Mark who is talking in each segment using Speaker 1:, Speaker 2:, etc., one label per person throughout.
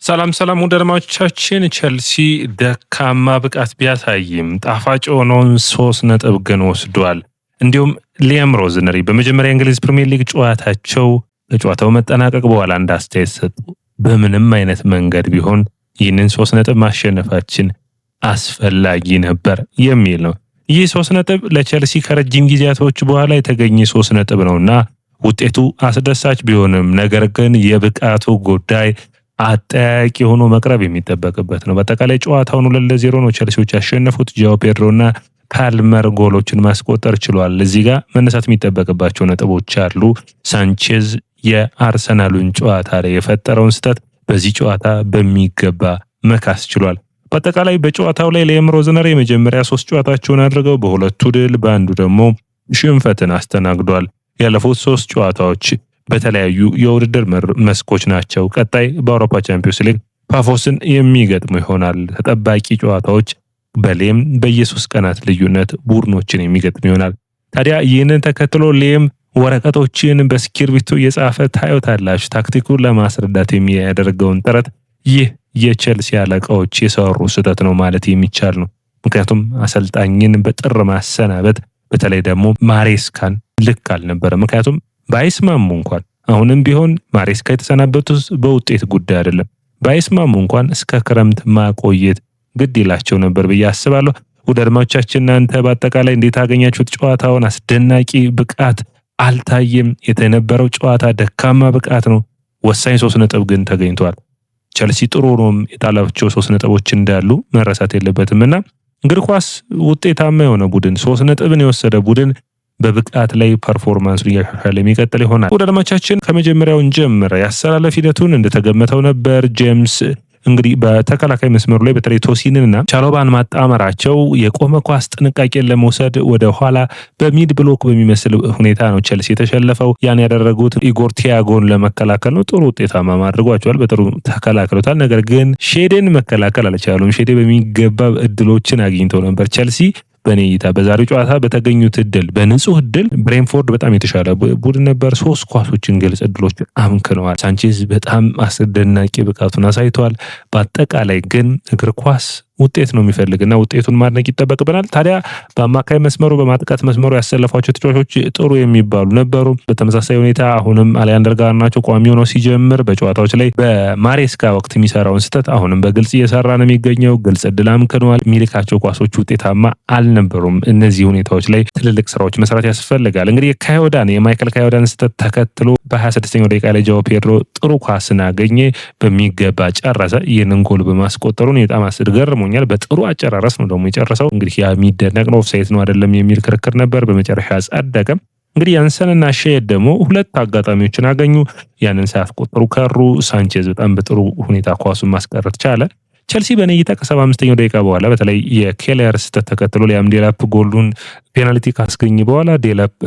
Speaker 1: ሰላም ሰላም ውድ አድማጮቻችን፣ ቸልሲ ደካማ ብቃት ቢያሳይም ጣፋጭ የሆነውን 3 ነጥብ ግን ወስዷል። እንዲሁም ሊያም ሮዝነሪ በመጀመሪያ እንግሊዝ ፕሪሚየር ሊግ ጨዋታቸው ከጨዋታው መጠናቀቅ በኋላ እንዳስተያየት ሰጡ። በምንም አይነት መንገድ ቢሆን ይህንን 3 ነጥብ ማሸነፋችን አስፈላጊ ነበር የሚል ነው። ይህ 3 ነጥብ ለቸልሲ ከረጅም ጊዜያቶች በኋላ የተገኘ 3 ነጥብ ነውና ውጤቱ አስደሳች ቢሆንም ነገር ግን የብቃቱ ጉዳይ አጠያቂ ሆኖ መቅረብ የሚጠበቅበት ነው። በአጠቃላይ ጨዋታውን 2-0 ነው ቸልሲዎች ያሸነፉት። ጃኦ ፔድሮና ፓልመር ጎሎችን ማስቆጠር ችሏል። እዚህ ጋር መነሳት የሚጠበቅባቸው ነጥቦች አሉ። ሳንቼዝ የአርሰናሉን ጨዋታ ላይ የፈጠረውን ስህተት በዚህ ጨዋታ በሚገባ መካስ ችሏል። በአጠቃላይ በጨዋታው ላይ ሊያም ሮዝነሪ የመጀመሪያ 3 ጨዋታቸውን አድርገው በሁለቱ ድል በአንዱ ደግሞ ሽንፈትን አስተናግዷል። ያለፉት 3 ጨዋታዎች በተለያዩ የውድድር መስኮች ናቸው። ቀጣይ በአውሮፓ ቻምፒዮንስ ሊግ ፓፎስን የሚገጥሙ ይሆናል። ተጠባቂ ጨዋታዎች በሊያም በየ3 ቀናት ልዩነት ቡድኖችን የሚገጥም ይሆናል። ታዲያ ይህንን ተከትሎ ሊያም ወረቀቶችን በስክሪብቶ የጻፈ ታዩታላችሁ። ታክቲኩን ለማስረዳት የሚያደርገውን ጥረት ይህ የቸልሲ አለቃዎች የሰሩ ስህተት ነው ማለት የሚቻል ነው። ምክንያቱም አሰልጣኝን በጥር ማሰናበት በተለይ ደግሞ ማሬስካን ልክ አልነበረ። ምክንያቱም ባይስማሙ እንኳን አሁንም ቢሆን ማሬስካ የተሰናበቱት በውጤት ጉዳይ አይደለም። ባይስማሙ እንኳን እስከ ክረምት ማቆየት ግድ ይላቸው ነበር ብዬ አስባለሁ። ወደ አድማጮቻችን እናንተ በአጠቃላይ እንዴት አገኛችሁት ጨዋታውን? አስደናቂ ብቃት አልታየም። የተነበረው ጨዋታ ደካማ ብቃት ነው። ወሳኝ 3 ነጥብ ግን ተገኝቷል። ቸልሲ ጥሩ ሆኖም የጣላቸው 3 ነጥቦች እንዳሉ መረሳት የለበትምና እግር ኳስ ውጤታማ የሆነ ቡድን 3 ነጥብን የወሰደ ቡድን በብቃት ላይ ፐርፎርማንሱን እያሻሻለ የሚቀጥል ይሆናል። ወደ አድማጮቻችን ከመጀመሪያው እንጀምር። ያሰላለፍ ሂደቱን እንደተገመተው ነበር። ጄምስ እንግዲህ በተከላካይ መስመሩ ላይ በተለይ ቶሲንንና ቻሎባን ማጣመራቸው የቆመ ኳስ ጥንቃቄን ለመውሰድ ወደ ኋላ በሚድ ብሎክ በሚመስል ሁኔታ ነው ቸልሲ የተሸለፈው። ያን ያደረጉት ኢጎር ቲያጎን ለመከላከል ነው። ጥሩ ውጤታማ አድርጓቸዋል። በጥሩ ተከላክሎታል። ነገር ግን ሼዴን መከላከል አልቻሉም። ሼዴ በሚገባ እድሎችን አግኝተው ነበር። ቸልሲ በኔ እይታ በዛሬው ጨዋታ በተገኙት እድል በንጹህ እድል ብሬንፎርድ በጣም የተሻለ ቡድን ነበር። 3 ኳሶችን ግልጽ እድሎች አምክነዋል። ሳንቼዝ በጣም አስደናቂ ብቃቱን አሳይተዋል። በአጠቃላይ ግን እግር ኳስ ውጤት ነው የሚፈልግና ውጤቱን ማድነቅ ይጠበቅብናል። ታዲያ በአማካይ መስመሩ በማጥቃት መስመሩ ያሰለፏቸው ተጫዋቾች ጥሩ የሚባሉ ነበሩ። በተመሳሳይ ሁኔታ አሁንም አሌክሳንደር ጋርናቾ ቋሚ ሆኖ ሲጀምር በጨዋታዎች ላይ በማሬስካ ወቅት የሚሰራውን ስህተት አሁንም በግልጽ እየሰራ ነው የሚገኘው። ግልጽ እድል አምክነዋል። የሚልካቸው ኳሶች ውጤታማ አልነበሩም። እነዚህ ሁኔታዎች ላይ ትልልቅ ስራዎች መስራት ያስፈልጋል። እንግዲህ የማይክል ካዮዳን ስህተት ተከትሎ በ26ኛው ደቂቃ ላይ ጃኦ ፔድሮ ጥሩ ኳስን አገኘ፣ በሚገባ ጨረሰ። ይህንን ጎል በማስቆጠሩ በጣም አስገርሞኛል። በጥሩ አጨራረስ ነው ደግሞ የጨረሰው። እንግዲህ ያ የሚደነቅ ነው። ኦፍሳይድ ነው አይደለም የሚል ክርክር ነበር። በመጨረሻ ጸደቀ። እንግዲህ ያንሰንና ሼድ ደግሞ 2 አጋጣሚዎችን አገኙ፣ ያንን ሳያስቆጥሩ ቀሩ። ሳንቼዝ በጣም በጥሩ ሁኔታ ኳሱን ማስቀረት ቻለ። ቸልሲ በኔ እይታ ከ75ኛው ደቂቃ በኋላ በተለይ የኬለር ስህተት ተከትሎ ሊያም ዴላፕ ጎሉን ፔናልቲ ካስገኘ በኋላ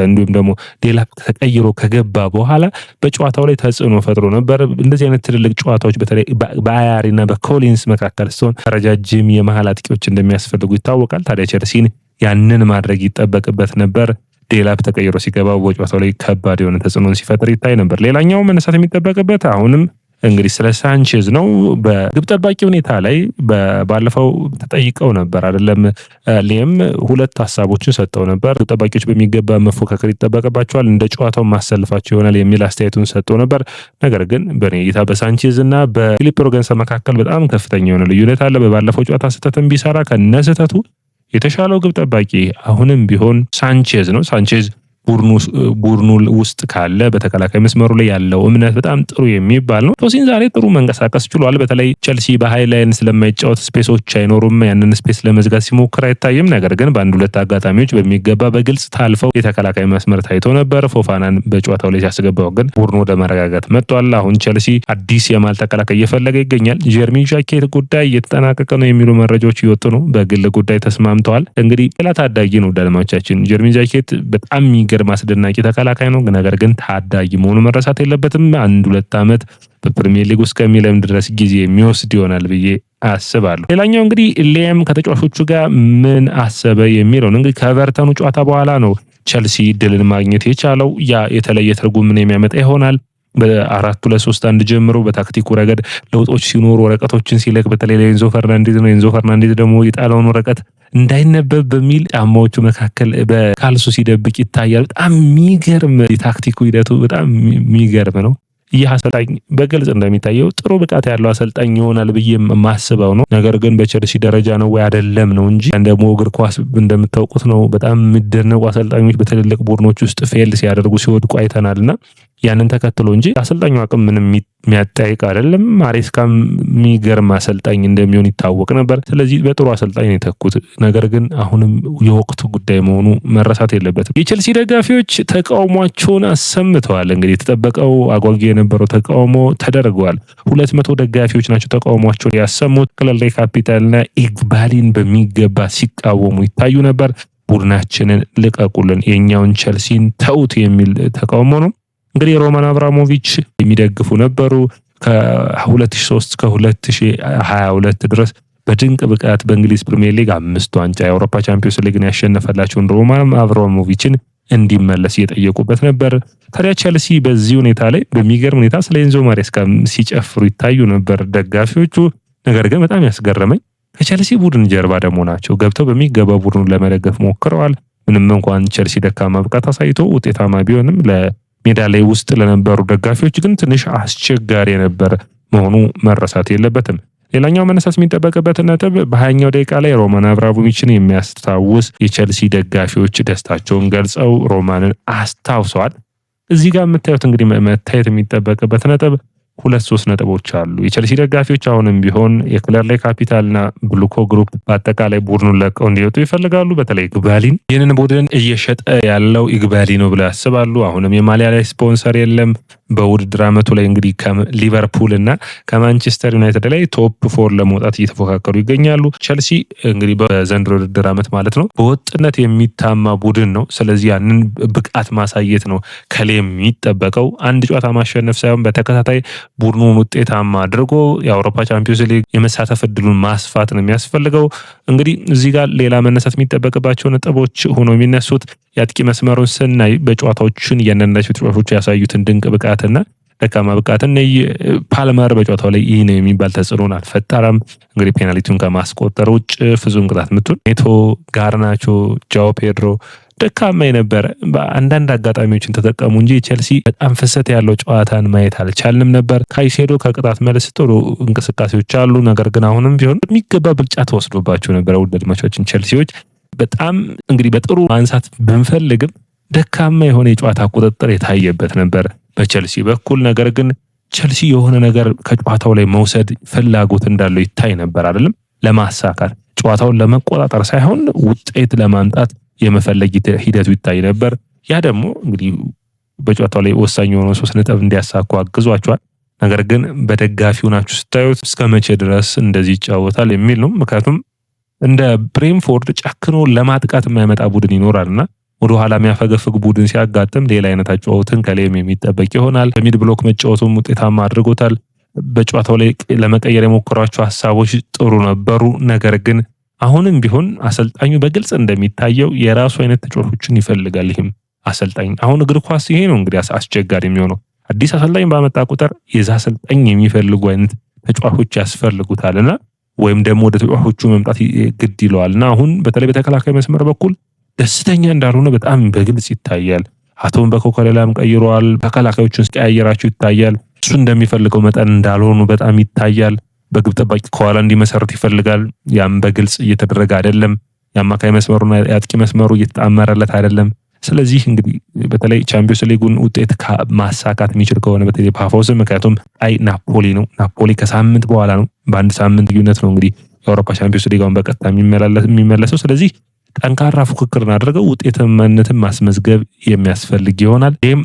Speaker 1: እንዲሁም ደግሞ ዴላፕ ተቀይሮ ከገባ በኋላ በጨዋታው ላይ ተጽዕኖ ፈጥሮ ነበር። እንደዚህ አይነት ትልልቅ ጨዋታዎች በተለይ በአያሪና በኮሊንስ መካከል ሲሆን ረጃጅም የመሃል አጥቂዎች እንደሚያስፈልጉ ይታወቃል። ታዲያ ቸልሲን ያንን ማድረግ ይጠበቅበት ነበር። ዴላፕ ተቀይሮ ሲገባ በጨዋታው ላይ ከባድ የሆነ ተጽዕኖን ሲፈጥር ይታይ ነበር። ሌላኛው መነሳት የሚጠበቅበት አሁንም እንግዲህ ስለ ሳንቼዝ ነው። በግብ ጠባቂ ሁኔታ ላይ ባለፈው ተጠይቀው ነበር አይደለም። ሊያም 2 ሀሳቦችን ሰጠው ነበር። ግብ ጠባቂዎች በሚገባ መፎካከር ይጠበቅባቸዋል፣ እንደ ጨዋታው ማሰልፋቸው ይሆናል የሚል አስተያየቱን ሰጠው ነበር። ነገር ግን በኔ እይታ በሳንቼዝ እና በፊሊፕ ሮገንሰን መካከል በጣም ከፍተኛ የሆነ ልዩነት አለ። በባለፈው ጨዋታ ስህተትን ቢሰራ ከነስህተቱ የተሻለው ግብ ጠባቂ አሁንም ቢሆን ሳንቼዝ ነው። ሳንቼዝ ቡድኑ ውስጥ ካለ በተከላካይ መስመሩ ላይ ያለው እምነት በጣም ጥሩ የሚባል ነው። ቶሲን ዛሬ ጥሩ መንቀሳቀስ ችሏል። በተለይ ቸልሲ በሃይላይን ስለማይጫወት ስፔሶች አይኖሩም። ያንን ስፔስ ለመዝጋት ሲሞክር አይታይም። ነገር ግን በ1-2 አጋጣሚዎች በሚገባ በግልጽ ታልፈው የተከላካይ መስመር ታይቶ ነበር። ፎፋናን በጨዋታው ላይ ሲያስገባው ግን ቡድኑ ወደ መረጋጋት መጥቷል። አሁን ቸልሲ አዲስ የማል ተከላካይ እየፈለገ ይገኛል። ጀርሚ ጃኬት ጉዳይ እየተጠናቀቀ ነው የሚሉ መረጃዎች እየወጡ ነው። በግል ጉዳይ ተስማምተዋል። እንግዲህ ሌላ ታዳጊ ነው ዳልማቻችን። ጀርሚ ጃኬት በጣም አስደናቂ ተከላካይ ነው። ነገር ግን ታዳጊ መሆኑ መረሳት የለበትም። 1-2 ዓመት በፕሪሚየር ሊግ ውስጥ ከሚለምድ ድረስ ጊዜ የሚወስድ ይሆናል ብዬ አስባለሁ። ሌላኛው እንግዲህ ሊያም ከተጫዋቾቹ ጋር ምን አሰበ የሚለው እንግዲህ ከኤቨርተኑ ጨዋታ በኋላ ነው ቸልሲ ድልን ማግኘት የቻለው። ያ የተለየ ትርጉም ምን የሚያመጣ ይሆናል። በ4-2-3-1 ጀምሮ በታክቲኩ ረገድ ለውጦች ሲኖሩ ወረቀቶችን ሲለቅ በተለይ ለኤንዞ ፈርናንዴዝ ነው። ኤንዞ ፈርናንዴዝ ደግሞ የጣለውን ወረቀት እንዳይነበብ በሚል ጫማዎቹ መካከል በካልሱ ሲደብቅ ይታያል። በጣም የሚገርም የታክቲኩ ሂደቱ በጣም የሚገርም ነው። ይህ አሰልጣኝ በግልጽ እንደሚታየው ጥሩ ብቃት ያለው አሰልጣኝ ይሆናል ብዬ የማስበው ነው። ነገር ግን በቸልሲ ደረጃ ነው ወይ አይደለም ነው እንጂ ደግሞ እግር ኳስ እንደምታውቁት ነው። በጣም የሚደነቁ አሰልጣኞች በትልልቅ ቡድኖች ውስጥ ፌል ሲያደርጉ ሲወድቁ አይተናልና ያንን ተከትሎ እንጂ አሰልጣኙ አቅም ምንም የሚያጠያይቅ አይደለም። ማሬስካም የሚገርም አሰልጣኝ እንደሚሆን ይታወቅ ነበር። ስለዚህ በጥሩ አሰልጣኝ ነው የተኩት። ነገር ግን አሁንም የወቅቱ ጉዳይ መሆኑ መረሳት የለበትም። የቸልሲ ደጋፊዎች ተቃውሟቸውን አሰምተዋል። እንግዲህ የተጠበቀው አጓጊ የነበረው ተቃውሞ ተደርገዋል። 200 ደጋፊዎች ናቸው ተቃውሟቸውን ያሰሙት። ክለር ካፒታልና ኢግባሊን በሚገባ ሲቃወሙ ይታዩ ነበር። ቡድናችንን ልቀቁልን፣ የኛውን ቸልሲን ተውት የሚል ተቃውሞ ነው። እንግዲህ ሮማን አብራሞቪች የሚደግፉ ነበሩ። ከ2003 እስከ 2022 ድረስ በድንቅ ብቃት በእንግሊዝ ፕሪሚየር ሊግ 5 ዋንጫ የአውሮፓ ቻምፒዮንስ ሊግን ያሸነፈላቸውን ሮማን አብራሞቪችን እንዲመለስ እየጠየቁበት ነበር። ታዲያ ቸልሲ በዚህ ሁኔታ ላይ በሚገርም ሁኔታ ስለ ኤንዞ ማሬስካ ሲጨፍሩ ይታዩ ነበር ደጋፊዎቹ። ነገር ግን በጣም ያስገረመኝ ከቸልሲ ቡድን ጀርባ ደግሞ ናቸው ገብተው በሚገባ ቡድኑን ለመደገፍ ሞክረዋል። ምንም እንኳን ቸልሲ ደካማ ብቃት አሳይቶ ውጤታማ ቢሆንም ሜዳ ላይ ውስጥ ለነበሩ ደጋፊዎች ግን ትንሽ አስቸጋሪ የነበረ መሆኑ መረሳት የለበትም። ሌላኛው መነሳት የሚጠበቅበት ነጥብ በ20ኛው ደቂቃ ላይ ሮማን አብራሞቪችን የሚያስታውስ የቸልሲ ደጋፊዎች ደስታቸውን ገልጸው ሮማንን አስታውሰዋል። እዚህ ጋር የምታዩት እንግዲህ መታየት የሚጠበቅበት ነጥብ 2-3 ነጥቦች አሉ። የቸልሲ ደጋፊዎች አሁንም ቢሆን የክለር ካፒታልና ብሉኮ ግሩፕ በአጠቃላይ ቡድኑን ለቀው እንዲወጡ ይፈልጋሉ። በተለይ ኢግባሊን ይህንን ቡድን እየሸጠ ያለው ኢግባሊ ነው ብለው ያስባሉ። አሁንም የማሊያ ላይ ስፖንሰር የለም። በውድድር ዓመቱ ላይ እንግዲህ ከሊቨርፑል እና ከማንቸስተር ዩናይትድ ላይ ቶፕ 4 ለመውጣት እየተፎካከሩ ይገኛሉ። ቸልሲ እንግዲህ በዘንድሮ ውድድር ዓመት ማለት ነው በወጥነት የሚታማ ቡድን ነው። ስለዚህ ያንን ብቃት ማሳየት ነው ከሌ የሚጠበቀው። አንድ ጨዋታ ማሸነፍ ሳይሆን በተከታታይ ቡድኑን ውጤታማ አድርጎ የአውሮፓ ቻምፒዮንስ ሊግ የመሳተፍ እድሉን ማስፋት ነው የሚያስፈልገው። እንግዲህ እዚህ ጋር ሌላ መነሳት የሚጠበቅባቸው ነጥቦች ሆኖ የሚነሱት የአጥቂ መስመሩን ስናይ በጨዋታዎችን እያንዳንዳቸው ተጫዋቾች ያሳዩትን ድንቅ ብቃትና ደካማ ብቃትን ፓልመር በጨዋታው ላይ ይህ ነው የሚባል ተጽዕኖን አልፈጠረም። እንግዲህ ፔናልቲውን ከማስቆጠር ውጭ ፍጹም ቅጣት ምቱን ኔቶ፣ ጋርናቾ፣ ጃኦ ፔድሮ ደካማ የነበረ በአንዳንድ አጋጣሚዎችን ተጠቀሙ እንጂ ቸልሲ በጣም ፍሰት ያለው ጨዋታን ማየት አልቻልንም ነበር። ካይሴዶ ከቅጣት መልስ ጥሩ እንቅስቃሴዎች አሉ። ነገር ግን አሁንም ቢሆን የሚገባ ብልጫ ተወስዶባቸው ነበረ። ውድ አድማጮቻችን ቸልሲዎች በጣም እንግዲህ በጥሩ ማንሳት ብንፈልግም ደካማ የሆነ የጨዋታ ቁጥጥር የታየበት ነበር በቸልሲ በኩል። ነገር ግን ቸልሲ የሆነ ነገር ከጨዋታው ላይ መውሰድ ፍላጎት እንዳለው ይታይ ነበር አይደለም። ለማሳካት ጨዋታውን ለመቆጣጠር ሳይሆን ውጤት ለማምጣት የመፈለግ ሂደቱ ይታይ ነበር። ያ ደግሞ እንግዲህ በጨዋታው ላይ ወሳኝ የሆነ 3 ነጥብ እንዲያሳኩ አግዟቸዋል። ነገር ግን በደጋፊው ናችሁ ስታዩት እስከ መቼ ድረስ እንደዚህ ይጫወታል የሚል ነው። ምክንያቱም እንደ ብሬንፎርድ ጨክኖ ለማጥቃት የማይመጣ ቡድን ይኖራልና ወደ ኋላ የሚያፈገፍግ ቡድን ሲያጋጥም ሌላ አይነት አጨዋወትን ከሌም የሚጠበቅ ይሆናል። በሚድ ብሎክ መጫወቱም ውጤታማ አድርጎታል። በጨዋታው ላይ ለመቀየር የሞከሯቸው ሀሳቦች ጥሩ ነበሩ። ነገር ግን አሁንም ቢሆን አሰልጣኙ በግልጽ እንደሚታየው የራሱ አይነት ተጫዋቾችን ይፈልጋል። ይህም አሰልጣኝ አሁን እግር ኳስ ይሄ ነው እንግዲህ አስቸጋሪ የሚሆነው። አዲስ አሰልጣኝ ባመጣ ቁጥር የዛ አሰልጣኝ የሚፈልጉ አይነት ተጫዋቾች ያስፈልጉታልና ወይም ደግሞ ወደ ተጫዋቾቹ መምጣት ግድ ይለዋልና አሁን በተለይ በተከላካይ መስመር በኩል ደስተኛ እንዳልሆነ በጣም በግልጽ ይታያል። አቶም በኮከሌላም ቀይሯል። ተከላካዮቹን ሲቀያየራቸው ይታያል። እሱ እንደሚፈልገው መጠን እንዳልሆኑ በጣም ይታያል። በግብ ጠባቂ ከኋላ እንዲመሰርት ይፈልጋል። ያም በግልጽ እየተደረገ አይደለም። የአማካይ መስመሩና የአጥቂ መስመሩ እየተጣመረለት አይደለም። ስለዚህ እንግዲህ በተለይ ቻምፒዮንስ ሊጉን ውጤት ማሳካት የሚችል ከሆነ በተለይ ፓፎስ ምክንያቱም ናፖሊ ነው። ናፖሊ ከሳምንት በኋላ ነው፣ በአንድ ሳምንት ልዩነት ነው እንግዲህ የአውሮፓ ቻምፒዮንስ ሊጋውን በቀጥታ የሚመለሰው። ስለዚህ ጠንካራ ፉክክርን አድርገው ውጤታማነትን ማስመዝገብ የሚያስፈልግ ይሆናል። ይህም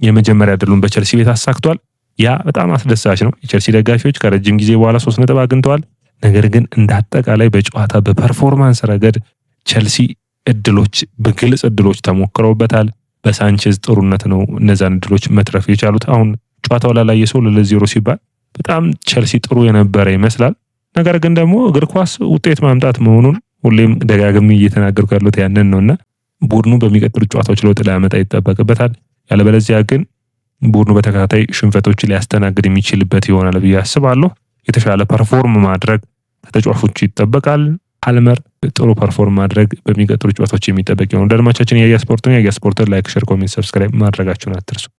Speaker 1: የመጀመሪያ ድሉን በቸልሲ ቤት አሳክቷል። ያ በጣም አስደሳች ነው። የቸልሲ ደጋፊዎች ከረጅም ጊዜ በኋላ 3 ነጥብ አግኝተዋል። ነገር ግን እንዳጠቃላይ በጨዋታ በፐርፎርማንስ ረገድ ቸልሲ እድሎች በግልጽ እድሎች ተሞክረውበታል። በሳንቼዝ ጥሩነት ነው እነዛን እድሎች መትረፍ የቻሉት። አሁን ጨዋታው ላይ የሰው ለ0 ሲባል በጣም ቸልሲ ጥሩ የነበረ ይመስላል። ነገር ግን ደግሞ እግር ኳስ ውጤት ማምጣት መሆኑን ሁሌም ደጋግሜ እየተናገርኩ ያሉት ያንን ነውና ቡድኑ በሚቀጥሉት ጨዋታዎች ለውጥ ሊያመጣ ይጠበቅበታል። ያለበለዚያ ግን ቡድኑ በተከታታይ ሽንፈቶች ሊያስተናግድ የሚችልበት ይሆናል ብዬ አስባለሁ። የተሻለ ፐርፎርም ማድረግ ከተጫዋቾች ይጠበቃል። ፓልመር ጥሩ ፐርፎርም ማድረግ በሚቀጥሉ ጨዋታዎች የሚጠበቅ ይሆናል። አድማጮቻችን የያ ስፖርትን ላይክ፣ ሼር፣ ኮሜንት፣ ሰብስክራይብ ማድረጋችሁን አትርሱ።